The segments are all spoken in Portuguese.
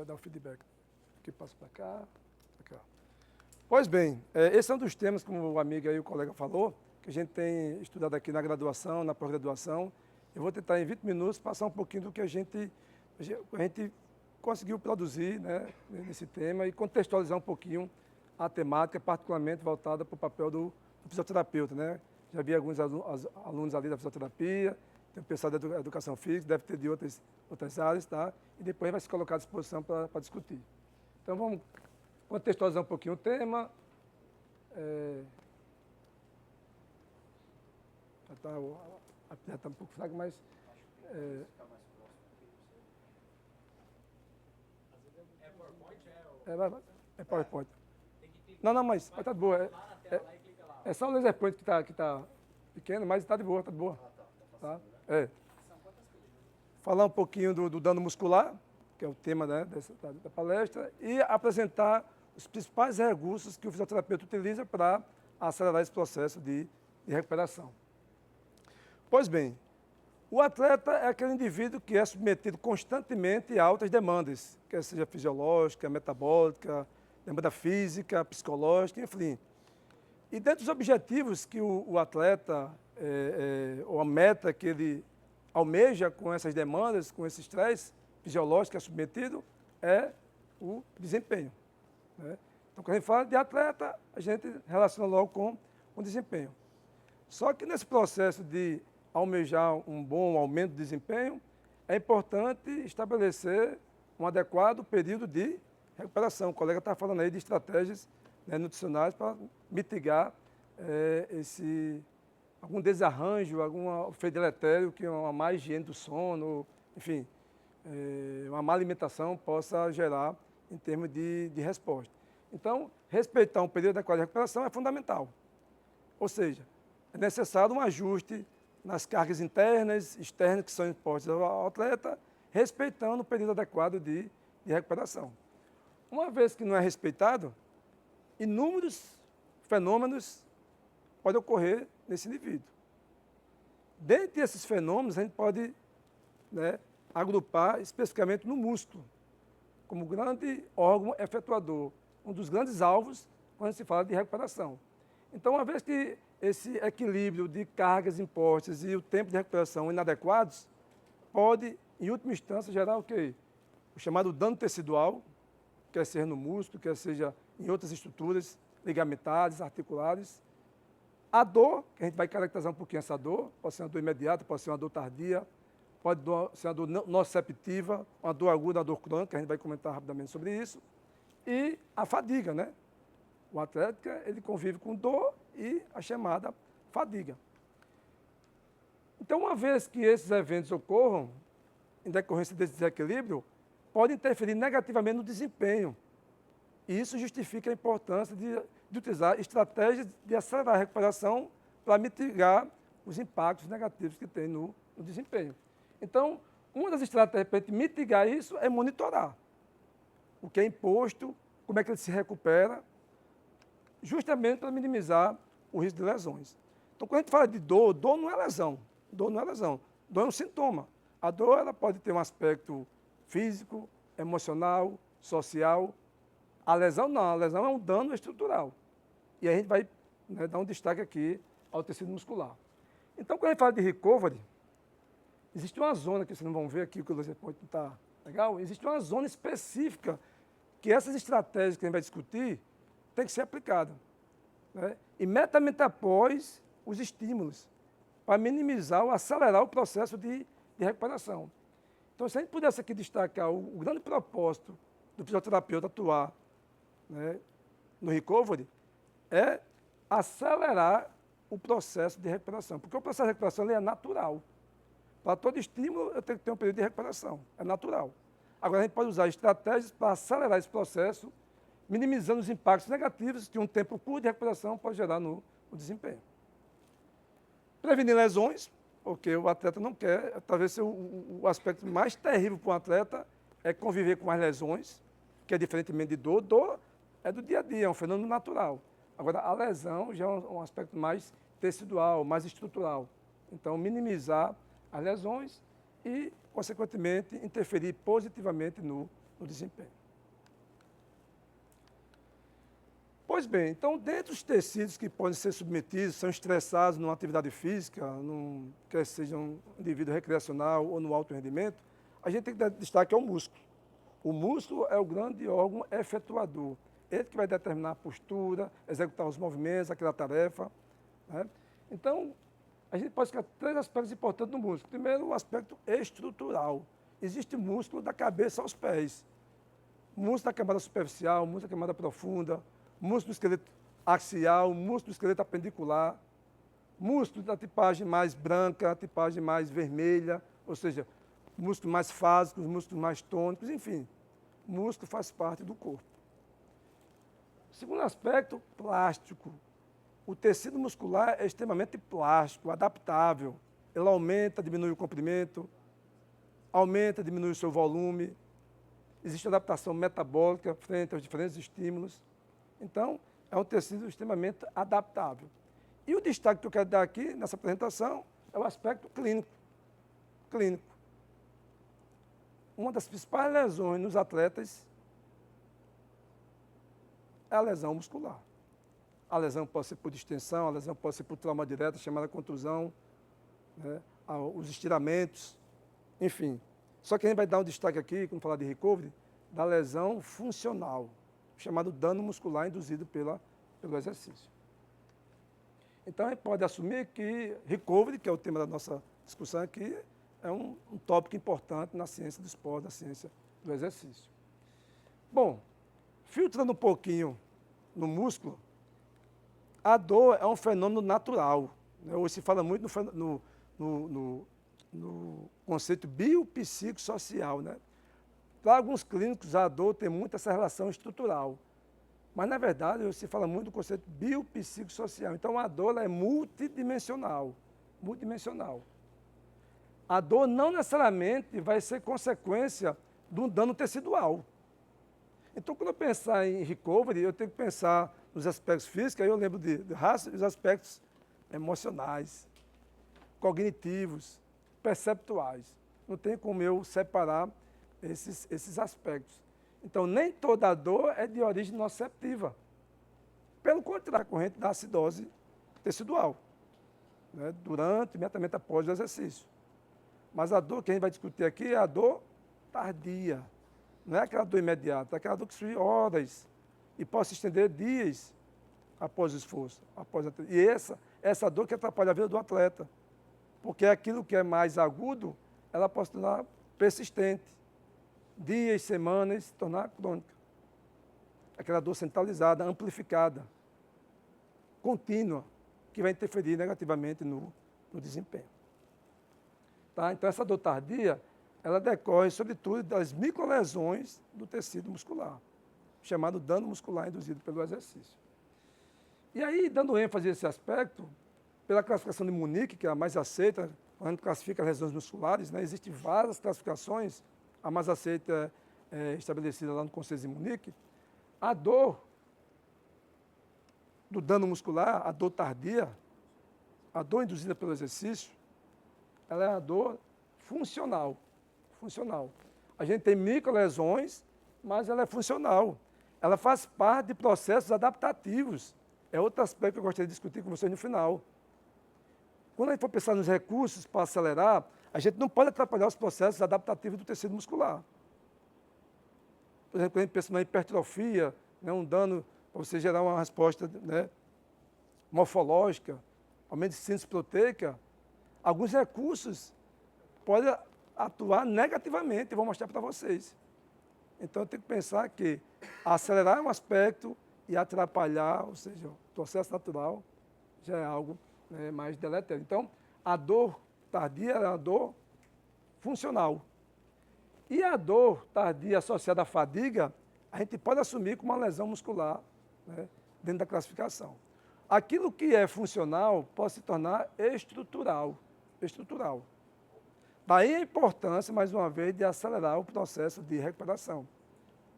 vai dar o feedback. Aqui passo para cá, para cá. Pois bem, esse é um dos temas, como o amigo aí, o colega falou, que a gente tem estudado aqui na graduação, na pós-graduação. Eu vou tentar em 20 minutos passar um pouquinho do que a gente conseguiu produzir, né, nesse tema e contextualizar um pouquinho a temática, particularmente voltada para o papel do fisioterapeuta, né? Já vi alguns alunos ali da fisioterapia, tem o pessoal da educação física, deve ter de outras áreas, tá? E depois vai se colocar à disposição para discutir. Então vamos contextualizar um pouquinho o tema. Já está um pouco fraco, mas... É PowerPoint. Não, mas está de boa. É só o laser point que tá pequeno, mas está de boa, está de boa. Tá? Falar um pouquinho do dano muscular, que é o tema, né, da palestra, e apresentar os principais recursos que o fisioterapeuta utiliza para acelerar esse processo de recuperação. Pois bem, o atleta é aquele indivíduo que é submetido constantemente a altas demandas, quer seja fisiológica, metabólica, demanda física, psicológica, enfim. E dentre os objetivos que o atleta, ou a meta que ele almeja com essas demandas, com esse estresse fisiológico que é submetido, é o desempenho, né? Então, quando a gente fala de atleta, a gente relaciona logo com o desempenho. Só que nesse processo de almejar um bom aumento de desempenho, é importante estabelecer um adequado período de recuperação. O colega está falando aí de estratégias, né, nutricionais para mitigar algum desarranjo, algum efeito deletério que uma má higiene do sono, enfim, uma má alimentação possa gerar em termos de resposta. Então, respeitar um período adequado de recuperação é fundamental. Ou seja, é necessário um ajuste nas cargas internas, externas que são impostas ao atleta, respeitando o período adequado de recuperação. Uma vez que não é respeitado, inúmeros fenômenos podem ocorrer nesse indivíduo. Dentre esses fenômenos, a gente pode, né, agrupar especificamente no músculo, como grande órgão efetuador, um dos grandes alvos quando se fala de recuperação. Então, uma vez que esse equilíbrio de cargas impostas e o tempo de recuperação inadequados, pode, em última instância, gerar o quê? O chamado dano tecidual, quer seja no músculo, quer seja em outras estruturas ligamentares, articulares. A dor, que a gente vai caracterizar um pouquinho essa dor, pode ser uma dor imediata, pode ser uma dor tardia, pode ser uma dor nociceptiva, uma dor aguda, uma dor crônica, a gente vai comentar rapidamente sobre isso. E a fadiga, né? O atleta, ele convive com dor e a chamada fadiga. Então, uma vez que esses eventos ocorram, em decorrência desse desequilíbrio, pode interferir negativamente no desempenho. E isso justifica a importância de utilizar estratégias de acelerar a recuperação para mitigar os impactos negativos que tem no desempenho. Então, uma das estratégias para mitigar isso é monitorar o que é imposto, como é que ele se recupera, justamente para minimizar o risco de lesões. Então, quando a gente fala de dor, dor não é lesão. Dor não é lesão. Dor é um sintoma. A dor ela pode ter um aspecto físico, emocional, social. A lesão não. A lesão é um dano estrutural. E a gente vai, né, dar um destaque aqui ao tecido muscular. Então, quando a gente fala de recovery, existe uma zona, que vocês não vão ver aqui, que o laser point não está legal, existe uma zona específica que essas estratégias que a gente vai discutir tem que ser aplicada, né? Imediatamente após os estímulos, para minimizar ou acelerar o processo de recuperação. Então, se a gente pudesse aqui destacar o grande propósito do fisioterapeuta atuar, né, no recovery, é acelerar o processo de recuperação, porque o processo de recuperação ele é natural. Para todo estímulo, eu tenho que ter um período de recuperação, é natural. Agora, a gente pode usar estratégias para acelerar esse processo, minimizando os impactos negativos que um tempo curto de recuperação pode gerar no desempenho. Prevenir lesões, porque o atleta não quer, talvez o aspecto mais terrível para um atleta é conviver com as lesões, que é diferentemente de dor. Dor é do dia a dia, é um fenômeno natural. Agora, a lesão já é um aspecto mais tecidual, mais estrutural. Então, minimizar as lesões e, consequentemente, interferir positivamente no no desempenho. Pois bem, então, dentre os tecidos que podem ser submetidos, são estressados numa atividade física, quer seja um indivíduo recreacional ou no alto rendimento, a gente tem que dar destaque ao músculo. O músculo é o grande órgão efetuador. Ele que vai determinar a postura, executar os movimentos, aquela tarefa. Né? Então, a gente pode ficar 3 aspectos importantes do músculo. Primeiro, o aspecto estrutural. Existe músculo da cabeça aos pés. Músculo da camada superficial, músculo da camada profunda, músculo do esqueleto axial, músculo do esqueleto apendicular, músculo da tipagem mais branca, tipagem mais vermelha, ou seja, músculos mais fásicos, músculos mais tônicos, enfim. Músculo faz parte do corpo. Segundo aspecto, plástico. O tecido muscular é extremamente plástico, adaptável. Ele aumenta, diminui o comprimento, aumenta, diminui o seu volume. Existe adaptação metabólica frente aos diferentes estímulos. Então, é um tecido extremamente adaptável. E o destaque que eu quero dar aqui nessa apresentação é o aspecto clínico. Clínico. Uma das principais lesões nos atletas é a lesão muscular. A lesão pode ser por distensão, a lesão pode ser por trauma direto, chamada contusão, né? Os estiramentos, enfim. Só que a gente vai dar um destaque aqui, quando falar de recovery, da lesão funcional, chamado dano muscular induzido pelo exercício. Então, a gente pode assumir que recovery, que é o tema da nossa discussão aqui, é um tópico importante na ciência do esporte, na ciência do exercício. Bom, filtrando um pouquinho no músculo, a dor é um fenômeno natural. Né? Hoje se fala muito no conceito biopsicossocial. Né? Para alguns clínicos, a dor tem muito essa relação estrutural. Mas, na verdade, hoje se fala muito do conceito biopsicossocial. Então, a dor é multidimensional. Multidimensional. A dor não necessariamente vai ser consequência de um dano tecidual. Então, quando eu pensar em recovery, eu tenho que pensar nos aspectos físicos, aí eu lembro de raça, os aspectos emocionais, cognitivos, perceptuais. Não tem como eu separar esses aspectos. Então, nem toda dor é de origem nociceptiva. Pelo contrário, a corrente da acidose tecidual, né, durante, imediatamente após o exercício. Mas a dor que a gente vai discutir aqui é a dor tardia. Não é aquela dor imediata, é aquela dor que surge horas e pode se estender dias após o esforço. E essa dor que atrapalha a vida do atleta. Porque aquilo que é mais agudo, ela pode se tornar persistente. Dias, semanas, se tornar crônica. Aquela dor centralizada, amplificada, contínua, que vai interferir negativamente no desempenho. Tá? Então, essa dor tardia, ela decorre, sobretudo, das microlesões do tecido muscular, chamado dano muscular induzido pelo exercício. E aí, dando ênfase a esse aspecto, pela classificação de Munique, que é a mais aceita, quando a gente classifica as lesões musculares, né, existem várias classificações, a mais aceita é estabelecida lá no Conselho de Munique, a dor do dano muscular, a dor tardia, a dor induzida pelo exercício, ela é a dor funcional. Funcional. A gente tem microlesões, mas ela é funcional. Ela faz parte de processos adaptativos. É outro aspecto que eu gostaria de discutir com vocês no final. Quando a gente for pensar nos recursos para acelerar, a gente não pode atrapalhar os processos adaptativos do tecido muscular. Por exemplo, quando a gente pensa na hipertrofia, né, um dano para você gerar uma resposta, né, morfológica, aumento de síntese proteica, alguns recursos podem atuar negativamente, eu vou mostrar para vocês. Então, eu tenho que pensar que acelerar é um aspecto e atrapalhar, ou seja, o processo natural, já é algo, né, mais deletério. Então, a dor tardia é uma dor funcional. E a dor tardia associada à fadiga, a gente pode assumir como uma lesão muscular, né, dentro da classificação. Aquilo que é funcional pode se tornar estrutural. Estrutural. Daí a importância, mais uma vez, de acelerar o processo de recuperação.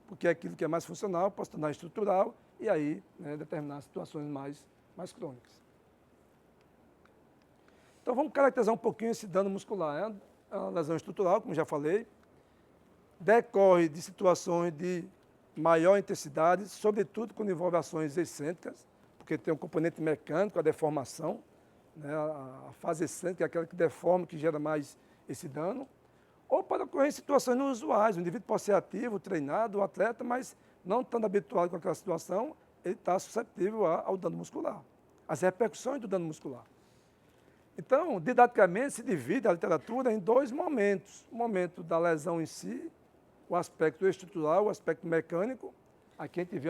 Porque aquilo que é mais funcional pode se tornar estrutural e aí, né, determinar situações mais crônicas. Então vamos caracterizar um pouquinho esse dano muscular. É uma lesão estrutural, como já falei. decorre de situações de maior intensidade, sobretudo quando envolve ações excêntricas, porque tem um componente mecânico, a deformação, né? A fase excêntrica é aquela que deforma, que gera mais esse dano, ou pode ocorrer em situações inusuais, o indivíduo pode ser ativo, treinado, o atleta, mas não estando habituado com aquela situação, ele está suscetível ao dano muscular, às repercussões do dano muscular. Então, didaticamente, se divide a literatura em dois momentos. O momento da lesão em si, o aspecto estrutural, o aspecto mecânico. Aqui a gente vê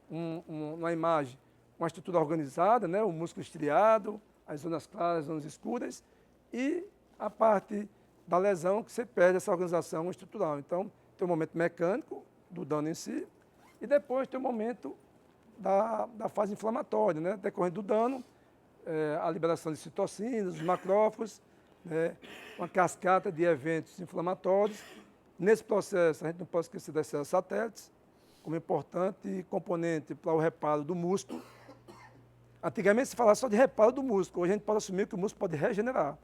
uma imagem, uma estrutura organizada, né? O músculo estriado, as zonas claras, as zonas escuras, e a parte da lesão que você perde essa organização estrutural. Então, tem o momento mecânico do dano em si, e depois tem o momento da fase inflamatória, né? Decorrente do dano, a liberação de citocinas, os macrófagos, né? Uma cascata de eventos inflamatórios. Nesse processo, a gente não pode esquecer das células satélites, como importante componente para o reparo do músculo. Antigamente se falava só de reparo do músculo, hoje a gente pode assumir que o músculo pode regenerar,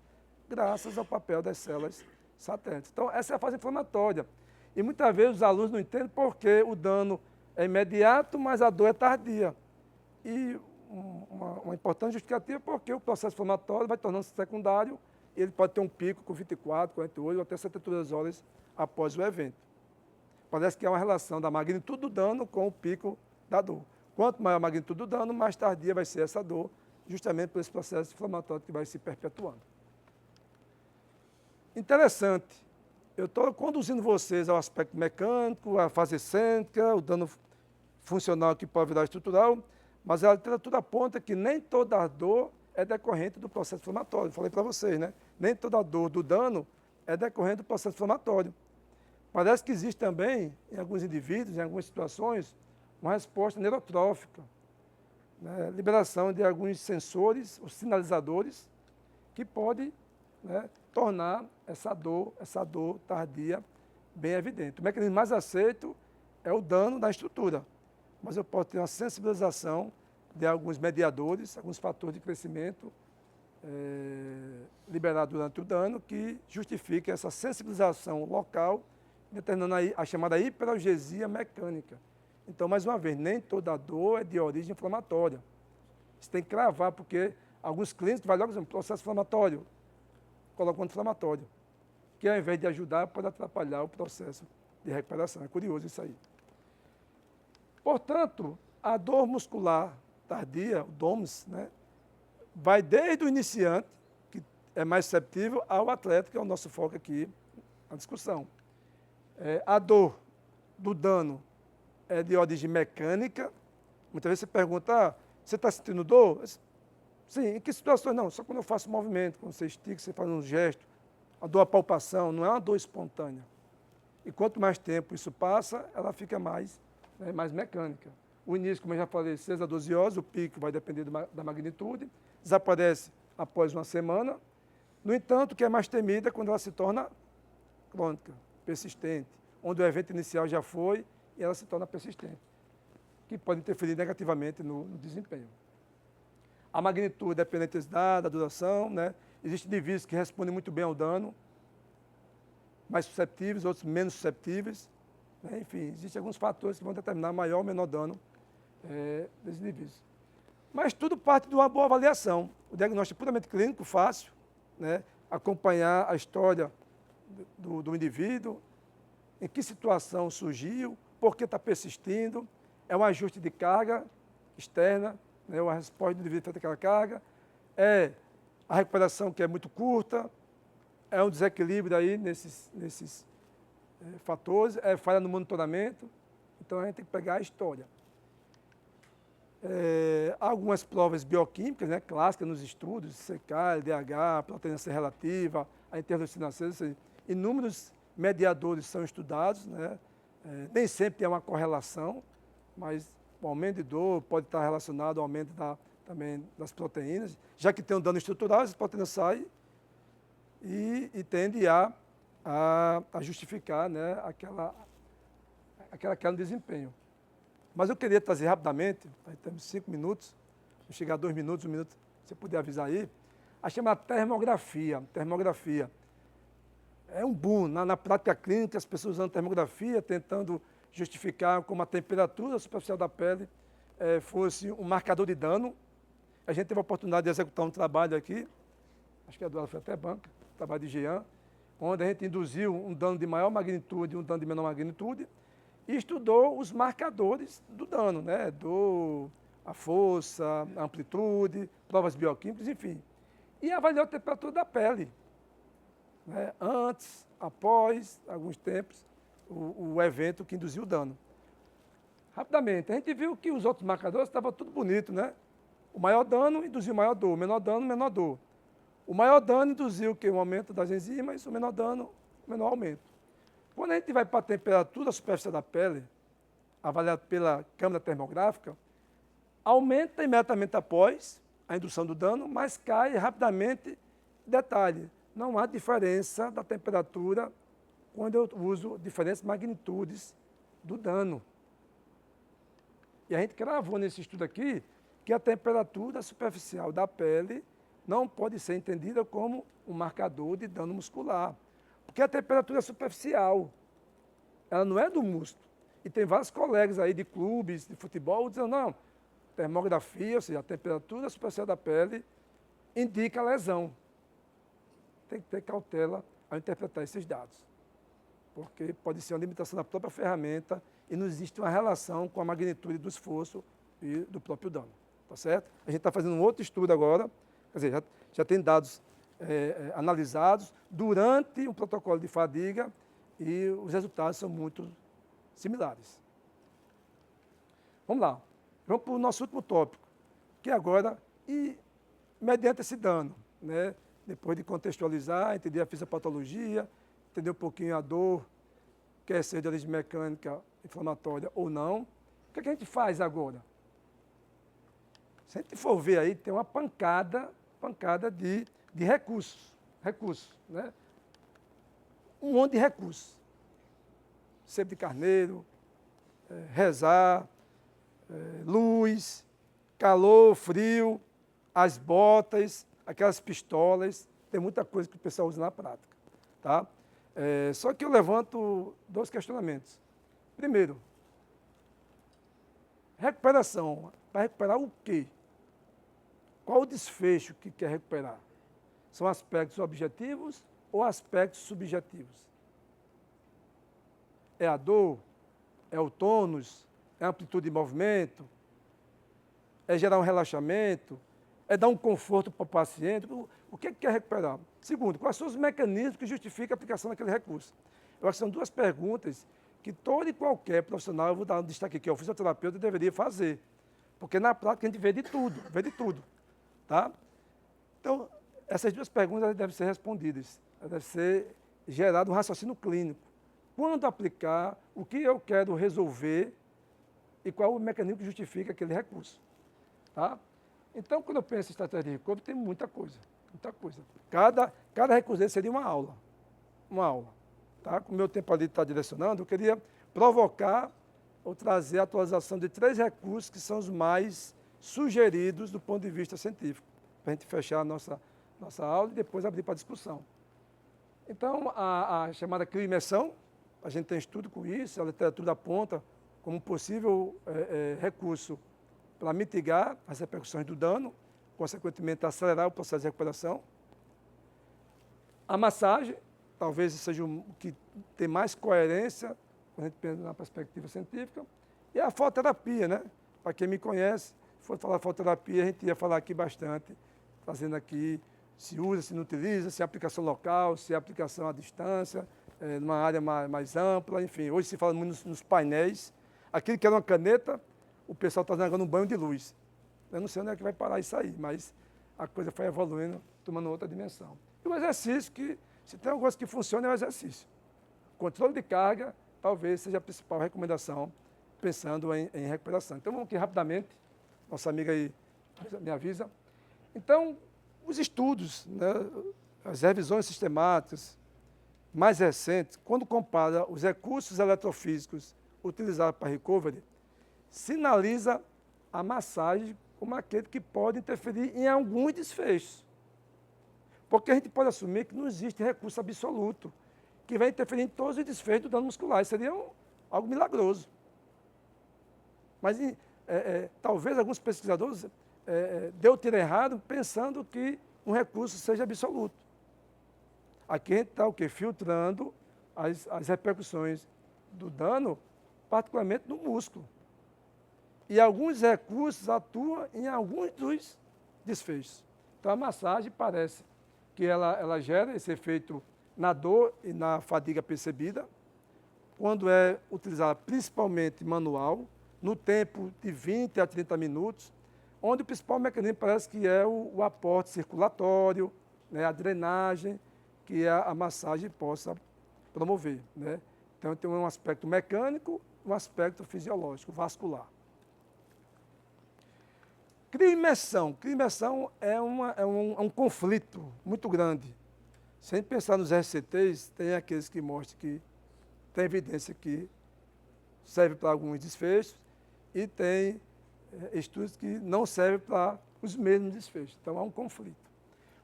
graças ao papel das células satélites. Então, essa é a fase inflamatória. E muitas vezes os alunos não entendem porque o dano é imediato, mas a dor é tardia. E uma importante justificativa é porque o processo inflamatório vai tornando-se secundário e ele pode ter um pico com 24, 48 ou até 72 horas após o evento. Parece que há uma relação da magnitude do dano com o pico da dor. Quanto maior a magnitude do dano, mais tardia vai ser essa dor, justamente por esse processo inflamatório que vai se perpetuando. Interessante. Eu estou conduzindo vocês ao aspecto mecânico, à fase excêntrica, o dano funcional que pode virar estrutural, mas a literatura aponta que nem toda dor é decorrente do processo inflamatório. Falei para vocês, né? Nem toda dor do dano é decorrente do processo inflamatório. Parece que existe também, em alguns indivíduos, em algumas situações, uma resposta neurotrófica, né? Liberação de alguns sensores, os sinalizadores, que pode, né, tornar essa dor tardia bem evidente. O mecanismo mais aceito é o dano da estrutura, mas eu posso ter uma sensibilização de alguns mediadores, alguns fatores de crescimento liberados durante o dano que justifiquem essa sensibilização local, determinando a chamada hiperalgesia mecânica. Então, mais uma vez, nem toda dor é de origem inflamatória. Você tem que cravar, porque alguns clínicos vão logo dizer, processo inflamatório, coloca um anti-inflamatório, que ao invés de ajudar, pode atrapalhar o processo de recuperação. É curioso isso aí. Portanto, a dor muscular tardia, o DOMS, né, vai desde o iniciante, que é mais susceptível, ao atleta, que é o nosso foco aqui na discussão. A dor do dano é de origem mecânica. Muitas vezes você pergunta, você está sentindo dor? Sim, em que situações? Não, só quando eu faço movimento, quando você estica, você faz um gesto. A dor, a palpação, não é uma dor espontânea. E quanto mais tempo isso passa, ela fica mais, né, mais mecânica. O início, como eu já falei, 6 a 12 horas, o pico vai depender da magnitude, desaparece após uma semana. No entanto, o que é mais temida é quando ela se torna crônica, persistente, onde o evento inicial já foi e ela se torna persistente, que pode interferir negativamente no desempenho. A magnitude depende da intensidade, da duração, né? Existem indivíduos que respondem muito bem ao dano, mais susceptíveis, outros menos susceptíveis, né? Enfim, existem alguns fatores que vão determinar maior ou menor dano desses indivíduos. Mas tudo parte de uma boa avaliação. O diagnóstico é puramente clínico, fácil, né? Acompanhar a história do indivíduo, em que situação surgiu, por que está persistindo, é um ajuste de carga externa, né, a resposta do indivíduo frente àquela carga, é a recuperação que é muito curta, é um desequilíbrio aí nesses fatores, é falha no monitoramento, então a gente tem que pegar a história. Há algumas provas bioquímicas, né, clássicas nos estudos, CK, LDH, proteína C relativa, a interleucina C, inúmeros mediadores são estudados, né, nem sempre tem uma correlação, mas o aumento de dor pode estar relacionado ao aumento também das proteínas, já que tem um dano estrutural, as proteínas saem e tende a justificar, né, aquela queda no desempenho. Mas eu queria trazer rapidamente, temos 5 minutos, vou chegar a 2 minutos, 1 minuto, se você puder avisar aí, a chamada termografia. Termografia. é um boom na prática clínica, as pessoas usando termografia, tentando justificar como a temperatura superficial da pele fosse um marcador de dano. A gente teve a oportunidade de executar um trabalho aqui, acho que a do foi até banca, trabalho de Jean, onde a gente induziu um dano de maior magnitude e um dano de menor magnitude, e estudou os marcadores do dano, né? A força, a amplitude, provas bioquímicas, enfim. E avaliou a temperatura da pele, né? Antes, após, alguns tempos, o evento que induziu o dano. Rapidamente, a gente viu que os outros marcadores estavam tudo bonito, né? O maior dano induziu maior dor, o menor dano, menor dor. O maior dano induziu o quê? Um aumento das enzimas, o menor dano, o menor aumento. Quando a gente vai para a temperatura superficial da pele, avaliada pela câmera termográfica, aumenta imediatamente após a indução do dano, mas cai rapidamente. Detalhe, não há diferença da temperatura quando eu uso diferentes magnitudes do dano. E a gente cravou nesse estudo aqui que a temperatura superficial da pele não pode ser entendida como um marcador de dano muscular, porque a temperatura é superficial, ela não é do músculo. E tem vários colegas aí de clubes de futebol dizendo, não, termografia, ou seja, a temperatura superficial da pele indica lesão. Tem que ter cautela ao interpretar esses dados, porque pode ser uma limitação da própria ferramenta e não existe uma relação com a magnitude do esforço e do próprio dano. Tá certo? A gente está fazendo um outro estudo agora, quer dizer, já tem dados analisados durante um protocolo de fadiga e os resultados são muito similares. Vamos lá, vamos para o nosso último tópico, que agora, mediante esse dano, né, depois de contextualizar, entender a fisiopatologia, entender um pouquinho a dor, quer ser de origem mecânica, inflamatória ou não, o que a gente faz agora? Se a gente for ver aí, tem uma pancada de recursos, né? Um monte de recursos. Sebo de carneiro, rezar, luz, calor, frio, as botas, aquelas pistolas, tem muita coisa que o pessoal usa na prática. Tá? Só que eu levanto dois questionamentos. Primeiro, recuperação. Para recuperar o quê? Qual o desfecho que quer recuperar? São aspectos objetivos ou aspectos subjetivos? É a dor? É o tônus? É a amplitude de movimento? É gerar um relaxamento? É dar um conforto para o paciente? O que quer recuperar? Segundo, quais são os mecanismos que justificam a aplicação daquele recurso? Eu acho que são duas perguntas que todo e qualquer profissional, eu vou dar um destaque aqui, o fisioterapeuta deveria fazer. Porque na prática a gente vê de tudo. Tá? Então, essas duas perguntas devem ser respondidas. Deve ser gerado um raciocínio clínico. Quando aplicar, o que eu quero resolver e qual o mecanismo que justifica aquele recurso. Tá? Então, quando eu penso em estratégia de recovery, tem muita coisa. Cada recurso seria uma aula. Tá? Com o meu tempo ali está direcionando, eu queria provocar ou trazer a atualização de 3 recursos que são os mais sugeridos do ponto de vista científico, para a gente fechar a nossa aula e depois abrir para discussão. Então, a chamada crioimersão, a gente tem estudo com isso, a literatura aponta como um possível recurso para mitigar as repercussões do dano, consequentemente acelerar o processo de recuperação. A massagem, talvez seja o que tem mais coerência, quando a gente pensa na perspectiva científica, e a fototerapia, né? Para quem me conhece, se for falar fototerapia, a gente ia falar aqui bastante, trazendo aqui se usa, se não utiliza, se é aplicação local, se é aplicação à distância, numa área mais ampla, enfim. Hoje se fala muito nos painéis. Aquilo que era uma caneta, o pessoal está negando um banho de luz. Eu não sei onde é que vai parar isso aí, mas a coisa foi evoluindo, tomando outra dimensão. E o exercício, que se tem alguma coisa que funciona, é o exercício. Controle de carga, talvez seja a principal recomendação, pensando em recuperação. Então, vamos aqui rapidamente, nossa amiga aí me avisa. Então, os estudos, né, as revisões sistemáticas mais recentes, quando compara os recursos eletrofísicos utilizados para recovery, sinaliza a massagem como aquele que pode interferir em alguns desfechos. Porque a gente pode assumir que não existe recurso absoluto. que vai interferir em todos os desfechos do dano muscular. Isso seria algo milagroso. Mas talvez alguns pesquisadores dê o tiro errado pensando que um recurso seja absoluto. Aqui a gente está o quê? Filtrando as repercussões do dano, particularmente no músculo. E alguns recursos atuam em alguns dos desfechos. Então a massagem parece que ela gera esse efeito na dor e na fadiga percebida, quando é utilizada principalmente manual, no tempo de 20 a 30 minutos, onde o principal mecanismo parece que é o aporte circulatório, né, a drenagem, que a massagem possa promover. Né? Então tem um aspecto mecânico, um aspecto fisiológico, vascular. Crioimersão. Crioimersão é um conflito muito grande. Se a gente pensar nos RCTs, tem aqueles que mostram que tem evidência que serve para alguns desfechos e tem estudos que não servem para os mesmos desfechos. Então, há um conflito.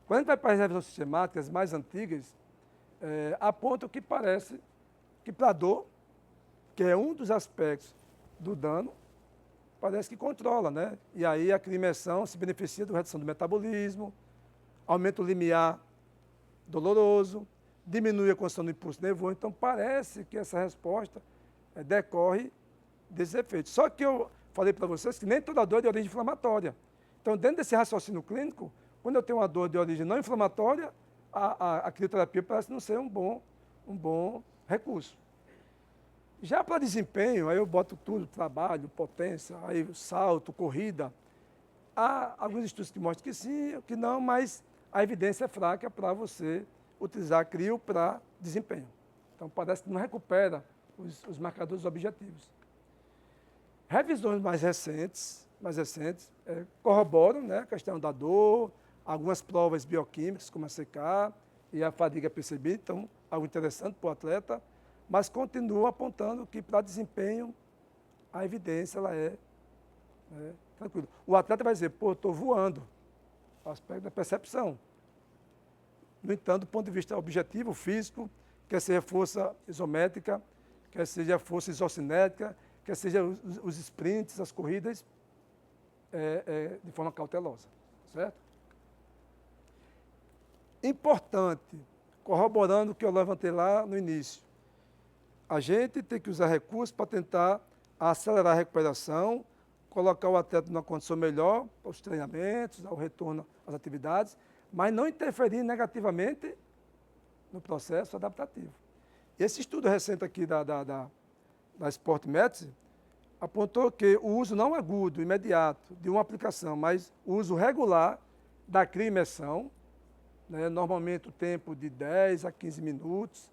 Quando a gente vai para as revisões sistemáticas mais antigas, apontam que parece que para a dor, que é um dos aspectos do dano, parece que controla, né? E aí a crioimersão se beneficia da redução do metabolismo, aumenta o limiar doloroso, diminui a condição do impulso nervoso. Então, parece que essa resposta decorre desses efeitos. Só que eu falei para vocês que nem toda dor é de origem inflamatória. Então, dentro desse raciocínio clínico, quando eu tenho uma dor de origem não inflamatória, a crioterapia parece não ser um bom recurso. Já para desempenho, aí eu boto tudo, trabalho, potência, aí salto, corrida. Há alguns estudos que mostram que sim, que não, mas a evidência é fraca para você utilizar a crio para desempenho. Então, parece que não recupera os marcadores objetivos. Revisões mais recentes corroboram, né, a questão da dor, algumas provas bioquímicas, como a CK e a fadiga percebida, então, algo interessante para o atleta, mas continua apontando que para desempenho a evidência ela é tranquila. O atleta vai dizer, pô, estou voando, o aspecto da percepção. No entanto, do ponto de vista objetivo, físico, quer seja força isométrica, quer seja força isocinética, quer seja os sprints, as corridas, de forma cautelosa, certo? Importante, corroborando o que eu levantei lá no início, a gente tem que usar recursos para tentar acelerar a recuperação, colocar o atleta numa condição melhor para os treinamentos, ao retorno às atividades, mas não interferir negativamente no processo adaptativo. Esse estudo recente aqui da Sport Medicine apontou que o uso não agudo, imediato, de uma aplicação, mas o uso regular da crioimersão, né, normalmente o tempo de 10 a 15 minutos,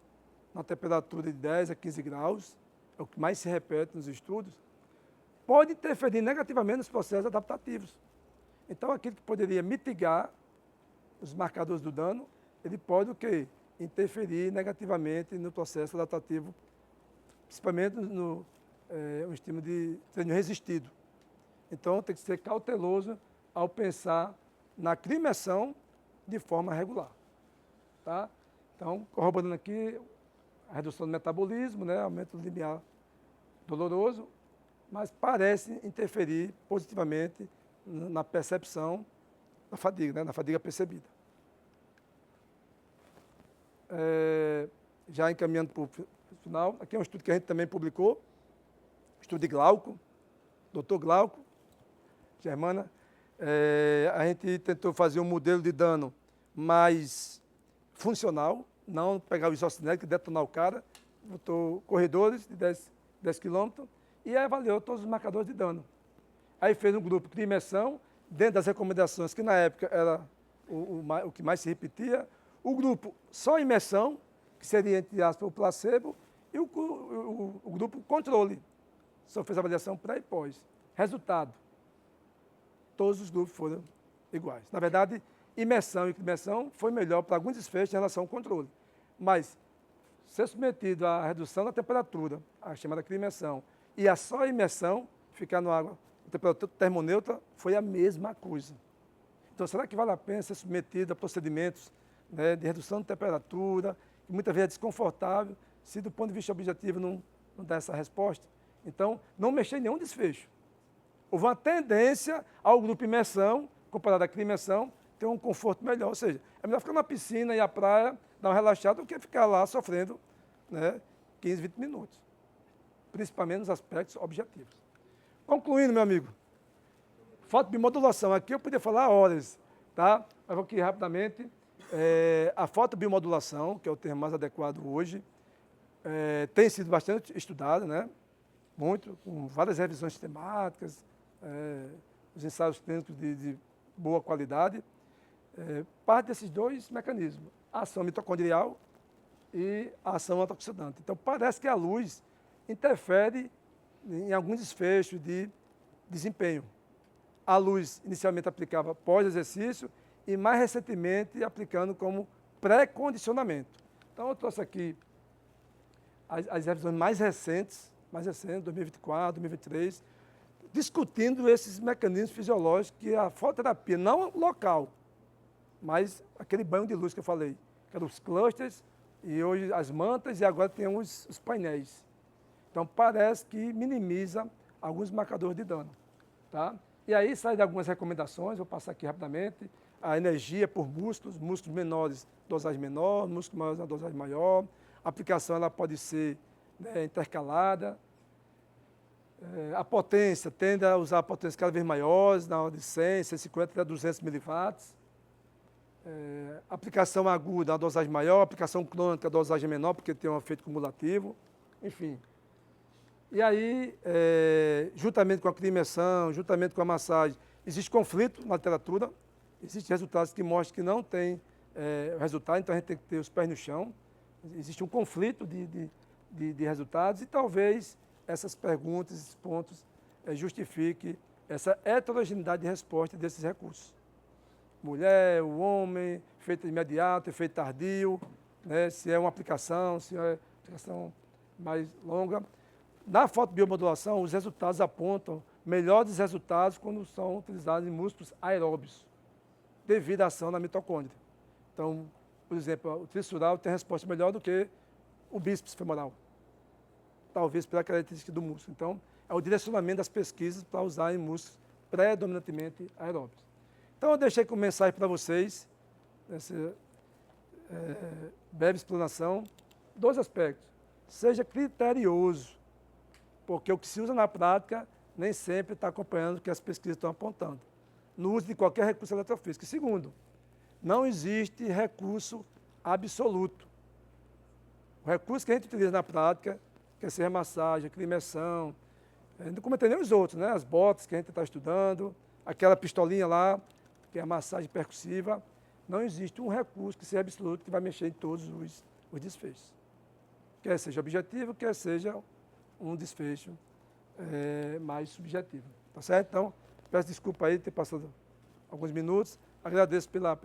na temperatura de 10 a 15 graus, é o que mais se repete nos estudos, pode interferir negativamente nos processos adaptativos. Então, aquilo que poderia mitigar os marcadores do dano, ele pode o quê? Interferir negativamente no processo adaptativo, principalmente no estímulo de treino resistido. Então, tem que ser cauteloso ao pensar na crioimersão de forma regular. Tá? Então, corroborando aqui, a redução do metabolismo, né, aumento do limiar doloroso, mas parece interferir positivamente na percepção da fadiga, né, na fadiga percebida. Já encaminhando para o final, aqui é um estudo que a gente também publicou, estudo de Glauco, doutor Glauco, Germana. A gente tentou fazer um modelo de dano mais funcional, não pegar o isocinético e detonar o cara, botou corredores de 10 km e avaliou todos os marcadores de dano. Aí fez um grupo de imersão, dentro das recomendações, que na época era o que mais se repetia, o grupo só imersão, que seria, entre aspas, o placebo, e o grupo controle. Só fez avaliação pré e pós. Resultado, todos os grupos foram iguais. Na verdade, imersão e imersão foi melhor para alguns desfechos em relação ao controle. Mas, ser submetido à redução da temperatura, a chamada crioimersão, e a só imersão, ficar na água, a temperatura termoneutra, foi a mesma coisa. Então, será que vale a pena ser submetido a procedimentos, né, de redução de temperatura que muitas vezes é desconfortável, se do ponto de vista objetivo não dá essa resposta. Então, não mexer em nenhum desfecho. Houve uma tendência ao grupo imersão, comparado àquela imersão, ter um conforto melhor. Ou seja, é melhor ficar na piscina e à praia, dar uma relaxada, do que ficar lá sofrendo, né, 15, 20 minutos. Principalmente nos aspectos objetivos. Concluindo, meu amigo, fotobiomodulação. Aqui eu poderia falar horas, tá? Mas vou aqui rapidamente. A fotobiomodulação, que é o termo mais adequado hoje, tem sido bastante estudada, né? Muito, com várias revisões sistemáticas, os ensaios clínicos de boa qualidade. Parte desses dois mecanismos, a ação mitocondrial e a ação antioxidante. Então, parece que a luz interfere em alguns desfechos de desempenho. A luz inicialmente aplicava pós-exercício e mais recentemente aplicando como pré-condicionamento. Então eu trouxe aqui as revisões mais recentes, 2024, 2023, discutindo esses mecanismos fisiológicos que a fototerapia, não local, mas aquele banho de luz que eu falei, que eram os clusters, e hoje as mantas, e agora tem os painéis. Então parece que minimiza alguns marcadores de dano. Tá? E aí saem algumas recomendações, vou passar aqui rapidamente. A energia por músculos menores, dosagem menor, músculos maiores, dosagem maior. A aplicação ela pode ser, né, intercalada. A potência, tende a usar potências cada vez maiores, na ordem de 100, 150 até 200 miliwatts. Aplicação aguda, a dosagem maior. Aplicação crônica, a dosagem menor, porque tem um efeito cumulativo. Enfim. E aí, juntamente com a imersão, juntamente com a massagem, existe conflito na literatura, existem resultados que mostram que não tem resultado, então a gente tem que ter os pés no chão. Existe um conflito de resultados e talvez essas perguntas, esses pontos, justifiquem essa heterogeneidade de resposta desses recursos. Mulher, o homem, efeito imediato, efeito tardio, né, se é uma aplicação, se é uma aplicação mais longa. Na fotobiomodulação, os resultados apontam melhores resultados quando são utilizados em músculos aeróbios, devido à ação da mitocôndria. Então, por exemplo, o trissural tem resposta melhor do que o bíceps femoral, talvez pela característica do músculo. Então, é o direcionamento das pesquisas para usar em músculos predominantemente aeróbios. Então, eu deixei como mensagem para vocês, nessa breve explanação, dois aspectos. Seja criterioso, porque o que se usa na prática nem sempre está acompanhando o que as pesquisas estão apontando. No uso de qualquer recurso eletrofísico. E segundo, não existe recurso absoluto. O recurso que a gente utiliza na prática, quer ser a massagem, a imersão, não comentei nem os outros, né? As botas que a gente está estudando, aquela pistolinha lá, que é a massagem percussiva, não existe um recurso que seja absoluto que vai mexer em todos os desfechos. Quer seja objetivo, quer seja um desfecho mais subjetivo. Tá certo? Então, peço desculpa aí de ter passado alguns minutos. Agradeço pela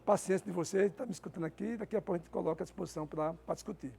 paciência de vocês, estar me escutando aqui. Daqui a pouco a gente coloca à disposição para discutir.